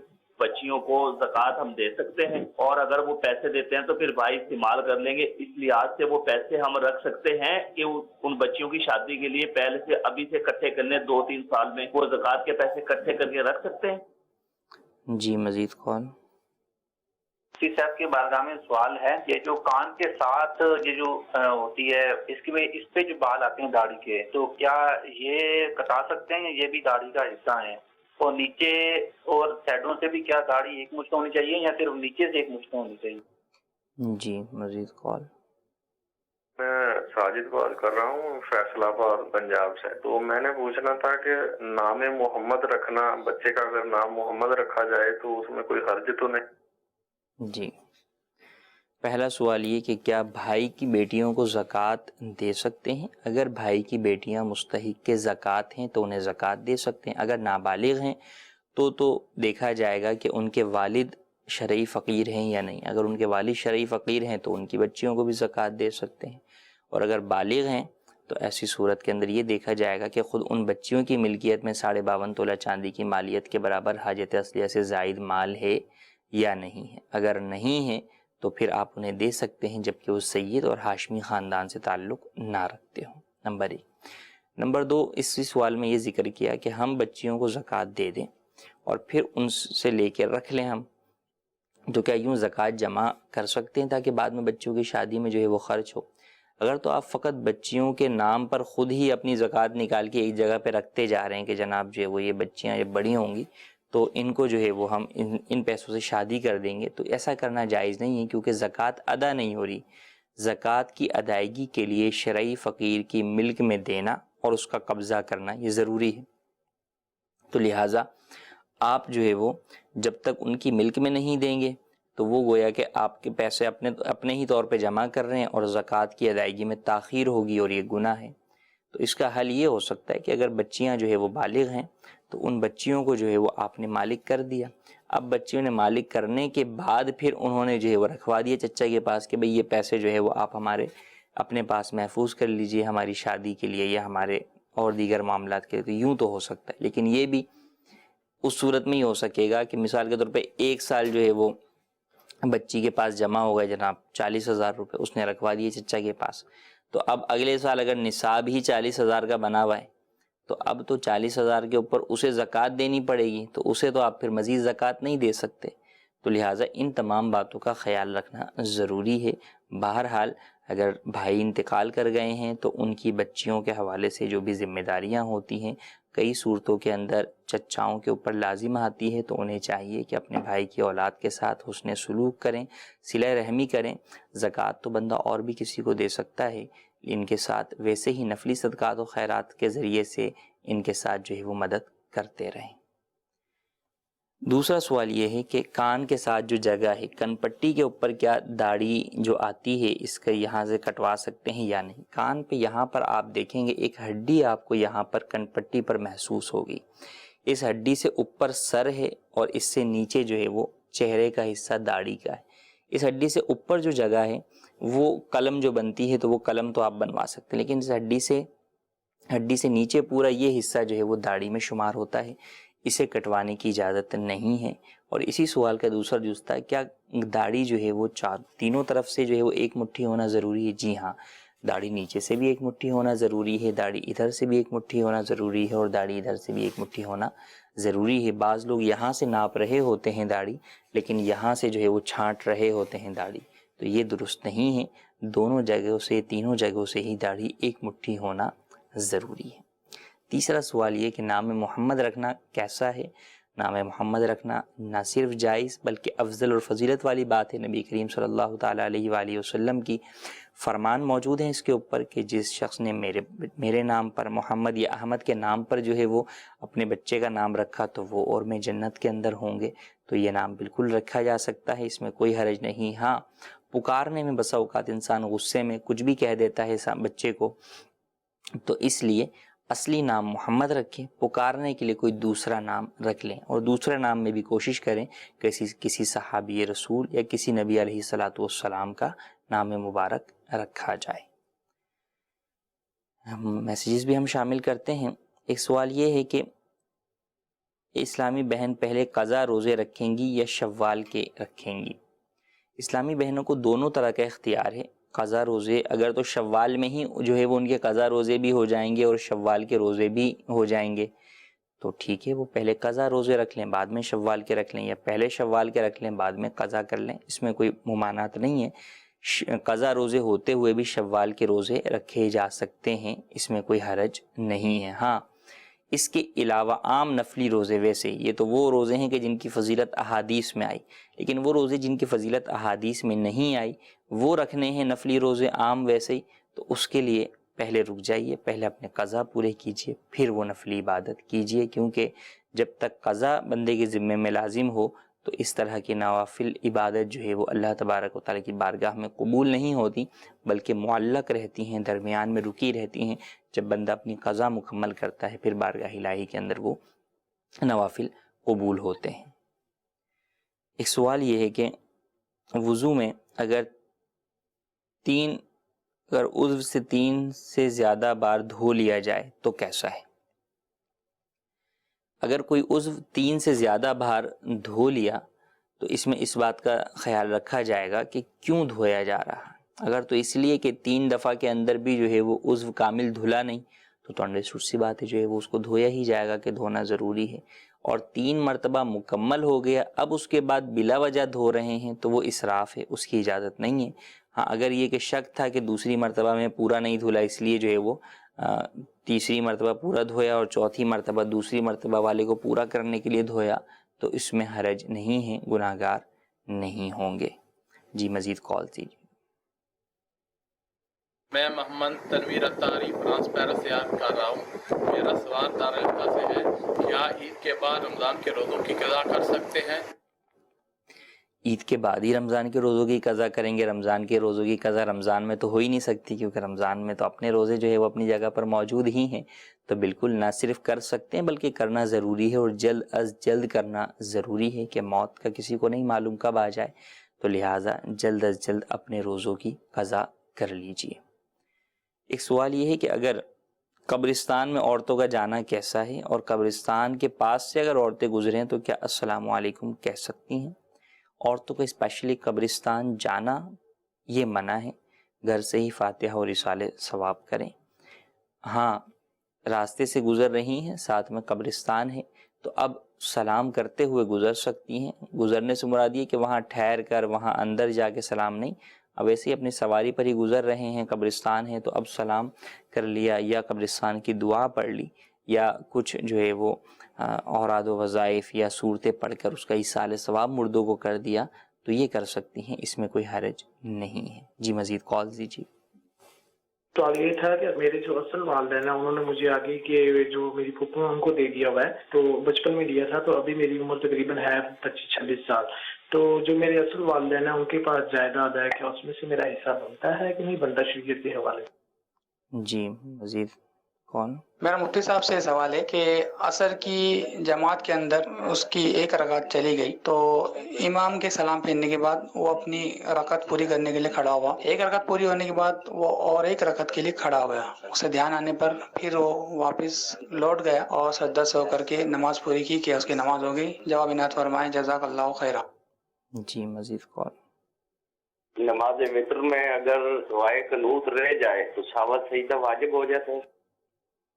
بچیوں کو زکوٰۃ ہم دے سکتے ہیں، اور اگر وہ پیسے دیتے ہیں تو پھر بھائی استعمال کر لیں گے، اس لحاظ سے وہ پیسے ہم رکھ سکتے ہیں کہ ان بچیوں کی شادی کے لیے پہلے سے ابھی سے اکٹھے کر لیں، 2-3 سال میں وہ زکوٰۃ کے پیسے اکٹھے کر کے رکھ سکتے ہیں؟ جی مزید کال. مفتی صاحب کی بارگاہ میں سوال ہے، یہ جو کان کے ساتھ یہ جو ہوتی ہے اس پہ جو بال آتے ہیں داڑھی کے، تو کیا یہ کٹا سکتے ہیں؟ یہ بھی داڑھی کا حصہ ہے. اور نیچے اور سائڈوں سے بھی کیا داڑھی ایک مشت ہونی چاہیے یا صرف نیچے سے ایک مشت ہونی چاہیے؟ جی مزید کال. میں ساجد بات کر رہا ہوں فیصلہ آباد پنجاب سے. تو میں نے پوچھنا تھا کہ نام محمد رکھنا، بچے کا اگر نام محمد رکھا جائے تو اس میں کوئی حرج تو نہیں؟ جی پہلا سوال یہ کہ کیا بھائی کی بیٹیوں کو زکوٰۃ دے سکتے ہیں؟ اگر بھائی کی بیٹیاں مستحق کے زکوٰۃ ہیں تو انہیں زکوٰۃ دے سکتے ہیں. اگر نابالغ ہیں تو دیکھا جائے گا کہ ان کے والد شرعی فقیر ہیں یا نہیں. اگر ان کے والد شرعی فقیر ہیں تو ان کی بچیوں کو بھی زکوٰۃ دے سکتے ہیں، اور اگر بالغ ہیں تو ایسی صورت کے اندر یہ دیکھا جائے گا کہ خود ان بچیوں کی ملکیت میں 52.5 تولہ چاندی کی مالیت کے برابر حاجت اصلیہ سے زائد مال ہے یا نہیں ہے. اگر نہیں ہے تو پھر آپ انہیں دے سکتے ہیں، جبکہ وہ سید اور ہاشمی خاندان سے تعلق نہ رکھتے ہوں. نمبر 1. نمبر 2، اس سوال میں یہ ذکر کیا کہ ہم بچیوں کو زکوٰۃ دے دیں اور پھر ان سے لے کے رکھ لیں ہم، تو کیا یوں زکوٰۃ جمع کر سکتے ہیں تاکہ بعد میں بچوں کی شادی میں جو ہے وہ خرچ ہو؟ اگر تو آپ فقط بچیوں کے نام پر خود ہی اپنی زکوٰۃ نکال کے ایک جگہ پہ رکھتے جا رہے ہیں کہ جناب جو ہے وہ یہ بچیاں جب بڑی ہوں گی تو ان کو جو ہے وہ ہم ان پیسوں سے شادی کر دیں گے، تو ایسا کرنا جائز نہیں ہے، کیونکہ زکوٰۃ ادا نہیں ہو رہی. زکوٰۃ کی ادائیگی کے لیے شرعی فقیر کی ملک میں دینا اور اس کا قبضہ کرنا یہ ضروری ہے. تو لہٰذا آپ جو ہے وہ جب تک ان کی ملک میں نہیں دیں گے تو وہ گویا کہ آپ کے پیسے اپنے ہی طور پہ جمع کر رہے ہیں اور زکوٰۃ کی ادائیگی میں تاخیر ہوگی اور یہ گناہ ہے. تو اس کا حل یہ ہو سکتا ہے کہ اگر بچیاں جو ہے وہ بالغ ہیں تو ان بچیوں کو جو ہے وہ آپ نے مالک کر دیا. اب بچیوں نے مالک کرنے کے بعد پھر انہوں نے جو ہے وہ رکھوا دیا چچا کے پاس کہ بھئی یہ پیسے جو ہے وہ آپ ہمارے اپنے پاس محفوظ کر لیجئے ہماری شادی کے لیے یا ہمارے اور دیگر معاملات کے لیے. تو یوں تو ہو سکتا ہے، لیکن یہ بھی اس صورت میں ہی ہو سکے گا کہ مثال کے طور پہ 1 سال جو ہے وہ بچی کے پاس جمع ہو گئے جناب 40,000 روپے، اس نے رکھوا دیے چچا کے پاس، تو اب اگلے سال اگر نصاب ہی 40,000 کا بنا ہوا ہے تو اب تو 40,000 کے اوپر اسے زکوٰۃ دینی پڑے گی، تو اسے تو آپ پھر مزید زکوٰۃ نہیں دے سکتے، تو لہٰذا ان تمام باتوں کا خیال رکھنا ضروری ہے۔ بہرحال اگر بھائی انتقال کر گئے ہیں تو ان کی بچیوں کے حوالے سے جو بھی ذمہ داریاں ہوتی ہیں کئی صورتوں کے اندر چچاؤں کے اوپر لازم آتی ہے، تو انہیں چاہیے کہ اپنے بھائی کی اولاد کے ساتھ حسن سلوک کریں، صلہ رحمی کریں۔ زکوٰۃ تو بندہ اور بھی کسی کو دے سکتا ہے، ان کے ساتھ ویسے ہی نفلی صدقات و خیرات کے ذریعے سے ان کے ساتھ جو ہے وہ مدد کرتے رہیں۔ دوسرا سوال یہ ہے کہ کان کے ساتھ جو جگہ ہے کن پٹی کے اوپر کیا داڑھی جو آتی ہے اس کا یہاں سے کٹوا سکتے ہیں یا نہیں؟ کان پہ یہاں پر آپ دیکھیں گے ایک ہڈی آپ کو یہاں پر کن پٹی پر محسوس ہوگی، اس ہڈی سے اوپر سر ہے اور اس سے نیچے جو ہے وہ چہرے کا حصہ داڑھی کا ہے۔ اس ہڈی سے اوپر جو جگہ ہے وہ قلم جو بنتی ہے تو وہ قلم تو آپ بنوا سکتے ہیں، لیکن اس ہڈی سے نیچے پورا یہ حصہ جو ہے وہ داڑھی میں شمار ہوتا ہے، اسے کٹوانے کی اجازت نہیں ہے۔ اور اسی سوال کا دوسرا جز تھا کیا داڑھی جو ہے وہ تینوں طرف سے جو ہے وہ ایک مٹھی ہونا ضروری ہے؟ جی ہاں، داڑھی نیچے سے بھی ایک مٹھی ہونا ضروری ہے، داڑھی ادھر سے بھی ایک مٹھی ہونا ضروری ہے، اور داڑھی ادھر سے بھی ایک مٹھی ہونا ضروری ہے۔ بعض لوگ یہاں سے ناپ رہے ہوتے ہیں داڑھی، لیکن یہاں سے جو ہے وہ چھانٹ رہے ہوتے ہیں داڑھی، تو یہ درست نہیں ہے۔ دونوں جگہوں سے، تینوں جگہوں سے ہی داڑھی ایک مٹھی ہونا ضروری ہے۔ تیسرا سوال یہ کہ نام محمد رکھنا کیسا ہے؟ نام محمد رکھنا نہ صرف جائز بلکہ افضل اور فضیلت والی بات ہے۔ نبی کریم صلی اللہ تعالیٰ علیہ وآلہ وسلم کی فرمان موجود ہیں اس کے اوپر کہ جس شخص نے میرے نام پر، محمد یا احمد کے نام پر جو ہے وہ اپنے بچے کا نام رکھا تو وہ اور میں جنت کے اندر ہوں گے۔ تو یہ نام بالکل رکھا جا سکتا ہے، اس میں کوئی حرج نہیں۔ ہاں، پکارنے میں بسا اوقات انسان غصے میں کچھ بھی کہہ دیتا ہے بچے کو، تو اس لیے اصلی نام محمد رکھیں، پکارنے کے لیے کوئی دوسرا نام رکھ لیں، اور دوسرے نام میں بھی کوشش کریں کہ کسی صحابی رسول یا کسی نبی علیہ الصلاۃ والسلام کا نام مبارک رکھا جائے۔ میسیجز بھی ہم شامل کرتے ہیں۔ ایک سوال یہ ہے کہ اسلامی بہن پہلے قضا روزے رکھیں گی یا شوال کے رکھیں گی؟ اسلامی بہنوں کو دونوں طرح کا اختیار ہے۔ قضا روزے اگر تو شوال میں ہی جو ہے وہ ان کے قضا روزے بھی ہو جائیں گے اور شوال کے روزے بھی ہو جائیں گے تو ٹھیک ہے، وہ پہلے قضا روزے رکھ لیں بعد میں شوال کے رکھ لیں، یا پہلے شوال کے رکھ لیں بعد میں قضا کر لیں، اس میں کوئی ممانعت نہیں ہے۔ قضا روزے ہوتے ہوئے بھی شوال کے روزے رکھے جا سکتے ہیں، اس میں کوئی حرج نہیں ہے۔ ہاں، اس کے علاوہ عام نفلی روزے، ویسے یہ تو وہ روزے ہیں کہ جن کی فضیلت احادیث میں آئی، لیکن وہ روزے جن کی فضیلت احادیث میں نہیں آئی وہ رکھنے ہیں نفلی روزے عام ویسے ہی، تو اس کے لیے پہلے رک جائیے، پہلے اپنے قضا پورے کیجئے، پھر وہ نفلی عبادت کیجئے، کیونکہ جب تک قضا بندے کے ذمے میں لازم ہو تو اس طرح کی نوافل عبادت جو ہے وہ اللہ تبارک و تعالیٰ کی بارگاہ میں قبول نہیں ہوتی، بلکہ معلق رہتی ہیں، درمیان میں رکی رہتی ہیں۔ جب بندہ اپنی قضا مکمل کرتا ہے پھر بارگاہ الہی کے اندر وہ نوافل قبول ہوتے ہیں۔ ایک سوال یہ ہے کہ وضو میں اگر عضو سے 3 سے زیادہ بار دھو لیا جائے تو کیسا ہے؟ اگر کوئی عضو 3 سے زیادہ بار دھو لیا تو اس میں اس بات کا خیال رکھا جائے گا کہ کیوں دھویا جا رہا ہے۔ اگر تو اس لیے کہ 3 دفعہ کے اندر بھی جو ہے وہ عضو کامل دھلا نہیں تو انڈرسٹوڈ سی بات ہے، جو ہے وہ اس کو دھویا ہی جائے گا کہ دھونا ضروری ہے۔ اور 3 مرتبہ مکمل ہو گیا اب اس کے بعد بلا وجہ دھو رہے ہیں تو وہ اسراف ہے، اس کی اجازت نہیں ہے۔ ہاں، اگر یہ کہ شک تھا کہ دوسری مرتبہ میں پورا نہیں دھلا اس لیے جو ہے وہ تیسری مرتبہ پورا دھویا اور چوتھی مرتبہ دوسری مرتبہ والے کو پورا کرنے کے لیے دھویا تو اس میں حرج نہیں ہے، گناہ گار نہیں ہوں گے۔ جی مزید کال دیجیے۔ میں محمد تنویر اتاری فرانس پیرس سے یاد کر رہا ہوں۔ میرا سوال دارالفتہ سے ہے، کیا عید کے بعد رمضان کے روزوں کی قضا کر سکتے ہیں؟ عید کے بعد ہی رمضان کے روزوں کی قضا کریں گے؟ رمضان کے روزوں کی قضا رمضان میں تو ہو ہی نہیں سکتی، کیونکہ رمضان میں تو اپنے روزے جو ہے وہ اپنی جگہ پر موجود ہی ہیں، تو بالکل نہ صرف کر سکتے ہیں بلکہ کرنا ضروری ہے، اور جلد از جلد کرنا ضروری ہے کہ موت کا کسی کو نہیں معلوم کب آ جائے، تو لہٰذا جلد از جلد اپنے روزوں کی قضا کر لیجئے۔ ایک سوال یہ ہے کہ اگر قبرستان میں عورتوں کا جانا کیسا ہے، اور قبرستان کے پاس سے اگر عورتیں گزریں تو کیا السلام علیکم کہہ سکتی ہیں؟ عورتوں کو اسپیشلی قبرستان جانا یہ منع ہے، گھر سے ہی فاتحہ اور رسالے ثواب کریں۔ ہاں راستے سے گزر رہی ہیں، ساتھ میں قبرستان ہے، تو اب سلام کرتے ہوئے گزر سکتی ہیں۔ گزرنے سے مراد یہ کہ وہاں ٹھہر کر وہاں اندر جا کے سلام نہیں، اب ایسے ہی اپنی سواری پر ہی گزر رہے ہیں، قبرستان ہے تو اب سلام کر لیا یا قبرستان کی دعا پڑھ لی یا کچھ جو ہے وہ اوراد و وظائف یا صورتیں پڑھ کر اس کا ایصال ثواب مردوں کو کر دیا تو یہ کر سکتی ہیں، اس میں کوئی حرج نہیں ہے۔ جی مزید کال دیجیے۔ تو آگے یہ تھا کہ میرے جو اصل والدین ہیں انہوں نے مجھے آگے کہ جو میری پھپھو ان کو دے دیا ہوا ہے، تو بچپن میں دیا تھا، تو ابھی میری عمر تقریباً ہے 25-26 سال، تو جو میرے اصل والدین ہیں ان کے پاس جائیداد ہے، کیا اس میں سے میرا حصہ بنتا ہے کہ نہیں بنتا شریعت کے حوالے؟ جی مزید کون؟ میرا مفتی صاحب سے سوال ہے کہ عصر کی جماعت کے اندر اس کی ایک رکعت چلی گئی تو امام کے سلام پھیرنے کے بعد وہ اپنی رکعت پوری کرنے کے لیے کھڑا ہوا، ایک رکعت پوری ہونے کے بعد وہ اور ایک رکعت کے لیے کھڑا ہوا، اسے دھیان آنے پر پھر وہ واپس لوٹ گیا اور سجدہ سے ہو کر کے نماز پوری کی، کیا اس کی نماز ہو گئی؟ جواب عنایت فرمائیں، جزاک اللہ خیرہ۔ جی مزید کون؟ نماز وتر میں اگر دعائے قنوت رہ جائے تو ساوت سجدہ واجب ہو جاتا ہے؟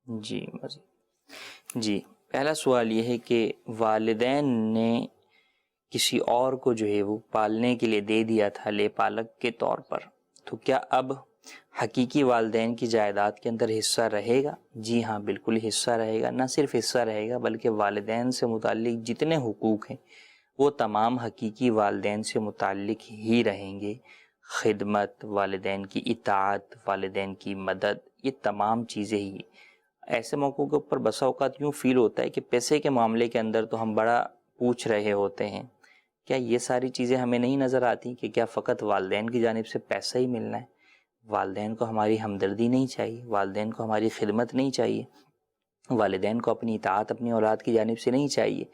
جی مزید جی پہلا سوال یہ ہے کہ والدین نے کسی اور کو جو ہے وہ پالنے کے لیے دے دیا تھا لے پالک کے طور پر، تو کیا اب حقیقی والدین کی جائیداد کے اندر حصہ رہے گا؟ جی ہاں بالکل حصہ رہے گا، نہ صرف حصہ رہے گا بلکہ والدین سے متعلق جتنے حقوق ہیں وہ تمام حقیقی والدین سے متعلق ہی رہیں گے۔ خدمت، والدین کی اطاعت، والدین کی مدد، یہ تمام چیزیں ہی۔ ایسے موقعوں کے اوپر بسا اوقات یوں فیل ہوتا ہے کہ پیسے کے معاملے کے اندر تو ہم بڑا پوچھ رہے ہوتے ہیں، کیا یہ ساری چیزیں ہمیں نہیں نظر آتی کہ کیا فقط والدین کی جانب سے پیسہ ہی ملنا ہے؟ والدین کو ہماری ہمدردی نہیں چاہیے، والدین کو ہماری خدمت نہیں چاہیے، والدین کو اپنی اطاعت اپنی اولاد کی جانب سے نہیں چاہیے؟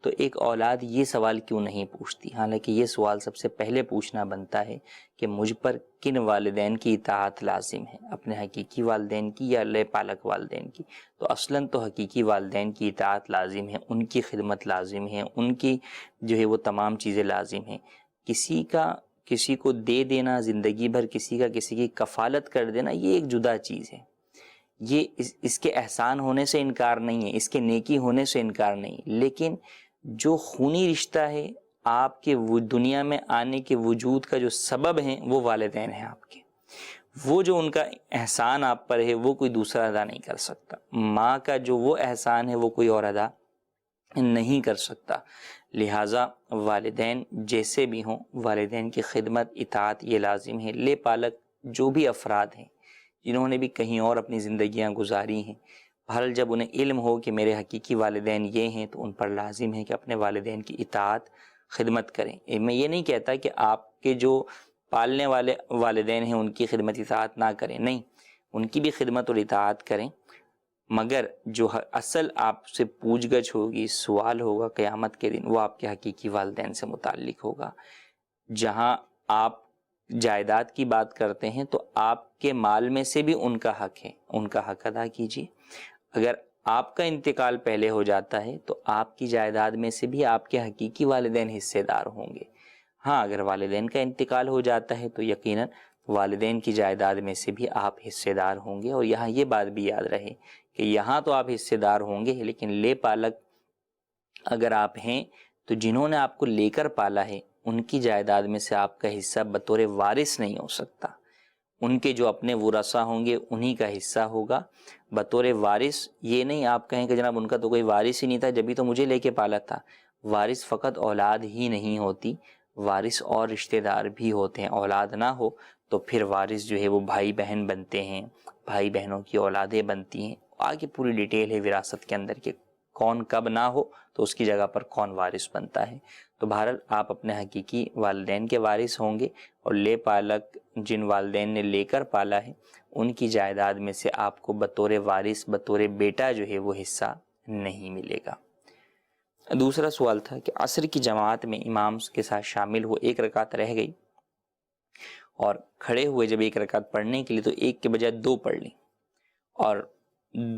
تو ایک اولاد یہ سوال کیوں نہیں پوچھتی؟ حالانکہ یہ سوال سب سے پہلے پوچھنا بنتا ہے کہ مجھ پر کن والدین کی اطاعت لازم ہے، اپنے حقیقی والدین کی یا لے پالک والدین کی؟ تو اصلاً تو حقیقی والدین کی اطاعت لازم ہے، ان کی خدمت لازم ہے، ان کی جو ہے وہ تمام چیزیں لازم ہیں۔ کسی کو دے دینا، زندگی بھر کسی کی کفالت کر دینا، یہ ایک جدا چیز ہے۔ یہ اس کے احسان ہونے سے انکار نہیں ہے، اس کے نیکی ہونے سے انکار نہیں، لیکن جو خونی رشتہ ہے آپ کے دنیا میں آنے کے وجود کا جو سبب ہیں وہ والدین ہیں آپ کے، وہ جو ان کا احسان آپ پر ہے وہ کوئی دوسرا ادا نہیں کر سکتا۔ ماں کا جو وہ احسان ہے وہ کوئی اور ادا نہیں کر سکتا۔ لہٰذا والدین جیسے بھی ہوں، والدین کی خدمت اطاعت یہ لازم ہے۔ لے پالک جو بھی افراد ہیں جنہوں نے بھی کہیں اور اپنی زندگیاں گزاری ہیں، بہرحال جب انہیں علم ہو کہ میرے حقیقی والدین یہ ہیں تو ان پر لازم ہے کہ اپنے والدین کی اطاعت خدمت کریں۔ میں یہ نہیں کہتا کہ آپ کے جو پالنے والے والدین ہیں ان کی خدمت اطاعت نہ کریں، نہیں، ان کی بھی خدمت اور اطاعت کریں، مگر جو اصل آپ سے پوچھ گچھ ہوگی، سوال ہوگا قیامت کے دن، وہ آپ کے حقیقی والدین سے متعلق ہوگا۔ جہاں آپ جائیداد کی بات کرتے ہیں تو آپ کے مال میں سے بھی ان کا حق ہے، ان کا حق ادا کیجیے۔ اگر آپ کا انتقال پہلے ہو جاتا ہے تو آپ کی جائیداد میں سے بھی آپ کے حقیقی والدین حصے دار ہوں گے۔ ہاں اگر والدین کا انتقال ہو جاتا ہے تو یقیناً والدین کی جائیداد میں سے بھی آپ حصے دار ہوں گے۔ اور یہاں یہ بات بھی یاد رہے کہ یہاں تو آپ حصے دار ہوں گے، لیکن لے پالک اگر آپ ہیں تو جنہوں نے آپ کو لے کر پالا ہے ان کی جائیداد میں سے آپ کا حصہ بطور وارث نہیں ہو سکتا۔ ان کے جو اپنے ورثہ ہوں گے انہی کا حصہ ہوگا بطور وارث۔ یہ نہیں آپ کہیں کہ جناب ان کا تو کوئی وارث ہی نہیں تھا، جبھی تو مجھے لے کے پالا تھا۔ وارث فقط اولاد ہی نہیں ہوتی، وارث اور رشتہ دار بھی ہوتے ہیں۔ اولاد نہ ہو تو پھر وارث جو ہے وہ بھائی بہن بنتے ہیں، بھائی بہنوں کی اولادیں بنتی ہیں۔ آگے پوری ڈیٹیل ہے وراثت کے اندر کہ کون کب نہ ہو تو اس کی جگہ پر کون وارث بنتا ہے۔ تو بہرحال آپ اپنے حقیقی والدین کے وارث ہوں گے، اور لے پالک جن والدین نے لے کر پالا ہے ان کی جائیداد میں سے آپ کو بطور وارث بطور بیٹا جو ہے وہ حصہ نہیں ملے گا۔ دوسرا سوال تھا کہ عصر کی جماعت میں امام کے ساتھ شامل ہو، ایک رکعت رہ گئی اور کھڑے ہوئے جب ایک رکعت پڑھنے کے لیے تو ایک کے بجائے دو پڑھ لی، اور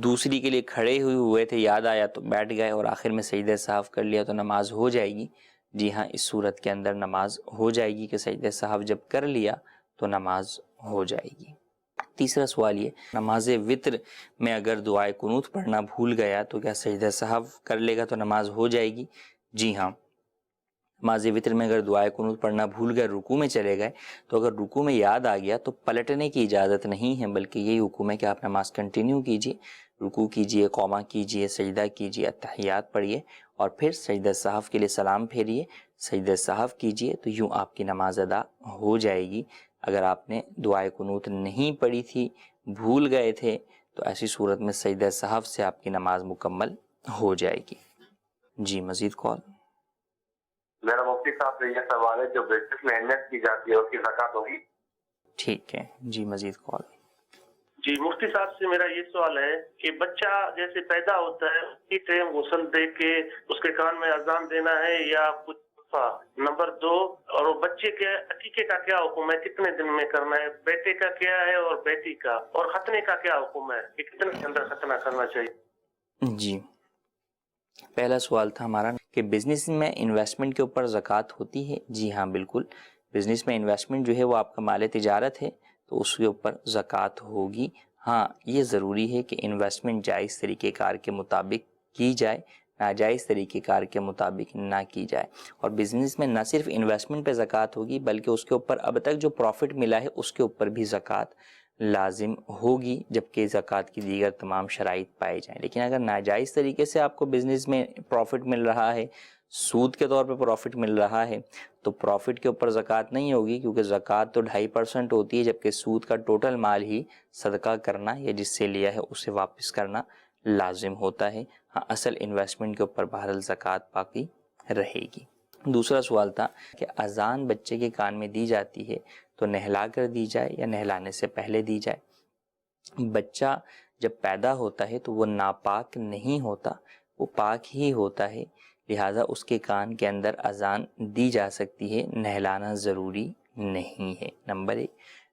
دوسری کے لیے کھڑے ہوئے تھے، یاد آیا تو بیٹھ گئے اور آخر میں سجدہ سہو کر لیا، تو نماز ہو جائے گی؟ جی ہاں اس صورت کے اندر نماز ہو جائے گی کہ سجدہ سہو جب کر لیا تو نماز ہو جائے گی۔ تیسرا سوال یہ، نماز وطر میں اگر دعائے قنوت پڑھنا بھول گیا تو کیا سجدہ سہو کر لے گا تو نماز ہو جائے گی؟ جی ہاں، نماز وطر میں اگر دعائے قنوت پڑھنا بھول گئے، رکوع میں چلے گئے، تو اگر رکوع میں یاد آ گیا تو پلٹنے کی اجازت نہیں ہے، بلکہ یہی حکم ہے کہ آپ نماز کنٹینیو کیجیے، رکوع کیجیے، قومہ کیجیے، سجدہ کیجیے، اتحیات پڑھیے اور پھر سجدہ سہو کے لیے سلام پھیریے، سجدہ سہو کیجیے، تو یوں آپ کی نماز ادا ہو جائے گی۔ اگر آپ نے دعائے قنوت نہیں پڑھی تھی، بھول گئے تھے، تو ایسی صورت میں سجدہ سہو سے آپ کی نماز مکمل ہو جائے گی۔ جی مزید کال۔ میرا مفتی صاحب سے یہ سوال ہے، جو بزنس میں انویسٹ کی جاتی ہے اس کی زکوٰۃ ہوگی؟ ٹھیک ہے جی مزید کال۔ جی مفتی صاحب سے میرا یہ سوال ہے کہ بچہ جیسے پیدا ہوتا ہے اسی ٹائم غسل دے کے اس کے کان میں اذان دینا ہے یا کچھ؟ نمبر 2، اور وہ بچے کے عقیقے کا کیا حکم ہے، کتنے دن میں کرنا ہے؟ بیٹے کا کیا ہے اور بیٹی کا؟ اور ختنے کا کیا حکم ہے کہ کتنے کے اندر ختنہ کرنا چاہیے؟ جی پہلا سوال تھا ہمارا کہ بزنس میں انویسٹمنٹ کے اوپر زکوٰۃ ہوتی ہے۔ جی ہاں بالکل، بزنس میں انویسٹمنٹ جو ہے وہ آپ کا مال تجارت ہے تو اس کے اوپر زکوٰۃ ہوگی۔ ہاں یہ ضروری ہے کہ انویسٹمنٹ جائز طریقہ کار کے مطابق کی جائے، ناجائز طریقہ کار کے مطابق نہ کی جائے۔ اور بزنس میں نہ صرف انویسٹمنٹ پہ زکوٰۃ ہوگی بلکہ اس کے اوپر اب تک جو پروفٹ ملا ہے اس کے اوپر بھی زکوٰۃ لازم ہوگی، جبکہ زکوٰۃ کی دیگر تمام شرائط پائے جائیں۔ لیکن اگر ناجائز طریقے سے آپ کو بزنس میں پروفٹ مل رہا ہے، سود کے طور پہ پروفٹ مل رہا ہے، تو پروفٹ کے اوپر زکوٰۃ نہیں ہوگی، کیونکہ زکوٰۃ تو 2.5% ہوتی ہے، جبکہ سود کا ٹوٹل مال ہی صدقہ کرنا یا جس سے لیا ہے اسے واپس کرنا لازم ہوتا ہے۔ ہاں اصل انویسٹمنٹ کے اوپر بہرحال زکوٰۃ باقی رہے گی۔ دوسرا سوال تھا کہ اذان بچے کے کان میں دی جاتی ہے تو نہلا کر دی جائے یا نہلانے سے پہلے دی جائے؟ بچہ جب پیدا ہوتا ہے تو وہ ناپاک نہیں ہوتا، وہ پاک ہی ہوتا ہے، لہٰذا اس کے کان کے اندر اذان دی جا سکتی ہے، نہلانا ضروری نہیں ہے، نمبر 1۔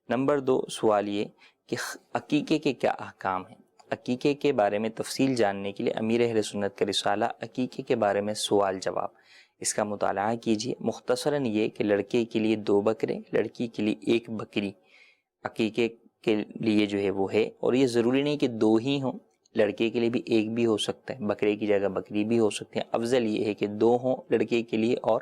نمبر 2 سوال یہ کہ عقیقے کے کیا احکام ہیں؟ عقیقے کے بارے میں تفصیل جاننے کے لیے امیر اہل سنت کا رسالہ عقیقے کے بارے میں سوال جواب، اس کا مطالعہ کیجیے۔ مختصراً یہ کہ لڑکے کے لیے 2 بکرے، لڑکی کے لیے 1 بکری عقیقے کے لیے جو ہے وہ ہے، اور یہ ضروری نہیں کہ 2 ہی ہوں، لڑکے کے لیے بھی 1 بھی ہو سکتا ہے، بکرے کی جگہ بکری بھی ہو سکتے ہیں، افضل یہ ہے کہ 2 ہوں لڑکے کے لیے اور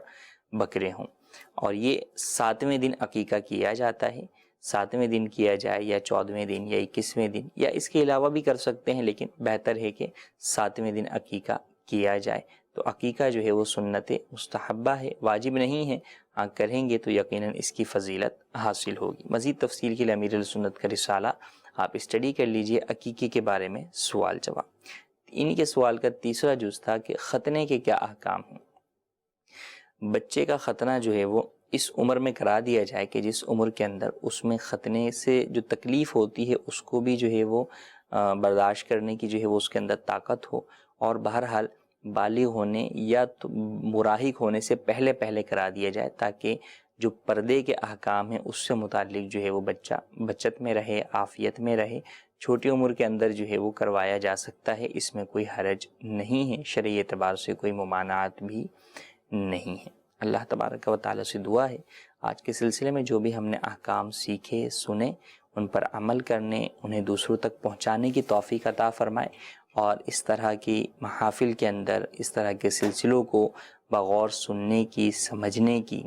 بکرے ہوں۔ اور یہ 7ویں دن عقیقہ کیا جاتا ہے، 7ویں دن کیا جائے یا 14ویں دن یا 21ویں دن یا اس کے علاوہ بھی کر سکتے ہیں، لیکن بہتر ہے کہ 7ویں دن عقیقہ کیا جائے۔ تو عقیقہ جو ہے وہ سنت مستحبہ ہے، واجب نہیں ہے، ہاں کریں گے تو یقیناً اس کی فضیلت حاصل ہوگی۔ مزید تفصیل کے لیے امیر السنت کا رسالہ آپ اسٹڈی کر لیجئے، عقیقے کے بارے میں سوال جواب۔ انہی کے سوال کا تیسرا جز تھا کہ ختنے کے کیا احکام ہیں؟ بچے کا ختنہ جو ہے وہ اس عمر میں کرا دیا جائے کہ جس عمر کے اندر اس میں ختنے سے جو تکلیف ہوتی ہے اس کو بھی جو ہے وہ برداشت کرنے کی جو ہے وہ اس کے اندر طاقت ہو، اور بہرحال بالغ ہونے یا مراہق ہونے سے پہلے کرا دیا جائے، تاکہ جو پردے کے احکام ہیں اس سے متعلق جو ہے وہ بچہ بچت میں رہے، عافیت میں رہے۔ چھوٹی عمر کے اندر جو ہے وہ کروایا جا سکتا ہے، اس میں کوئی حرج نہیں ہے، شرعی اعتبار سے کوئی ممانعات بھی نہیں ہے۔ اللہ تبارک و تعالیٰ سے دعا ہے آج کے سلسلے میں جو بھی ہم نے احکام سیکھے سنے ان پر عمل کرنے، انہیں دوسروں تک پہنچانے کی توفیق عطا فرمائے، اور اس طرح کی محافل کے اندر اس طرح کے سلسلوں کو بغور سننے کی، سمجھنے کی،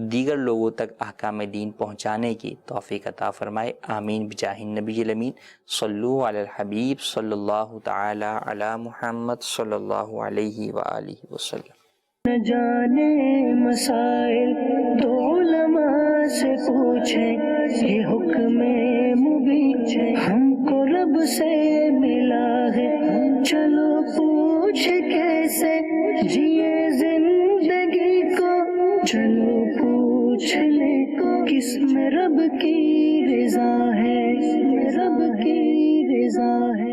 دیگر لوگوں تک احکام دین پہنچانے کی توفیق عطا فرمائے۔ آمین بجاہ النبی الامین۔ صلو علی الحبیب صلی اللہ تعالی علی محمد صلی اللہ علیہ وآلہ وسلم۔ نہ جانے مسائل تو علماء سے پوچھیں، یہ حکم مبین ہم کو رب سے ملا ہے، چلو پوچھ کیسے جیے زندگی کو، چلو پوچھ لے کس میں رب کی رضا ہے، رب کی رضا ہے۔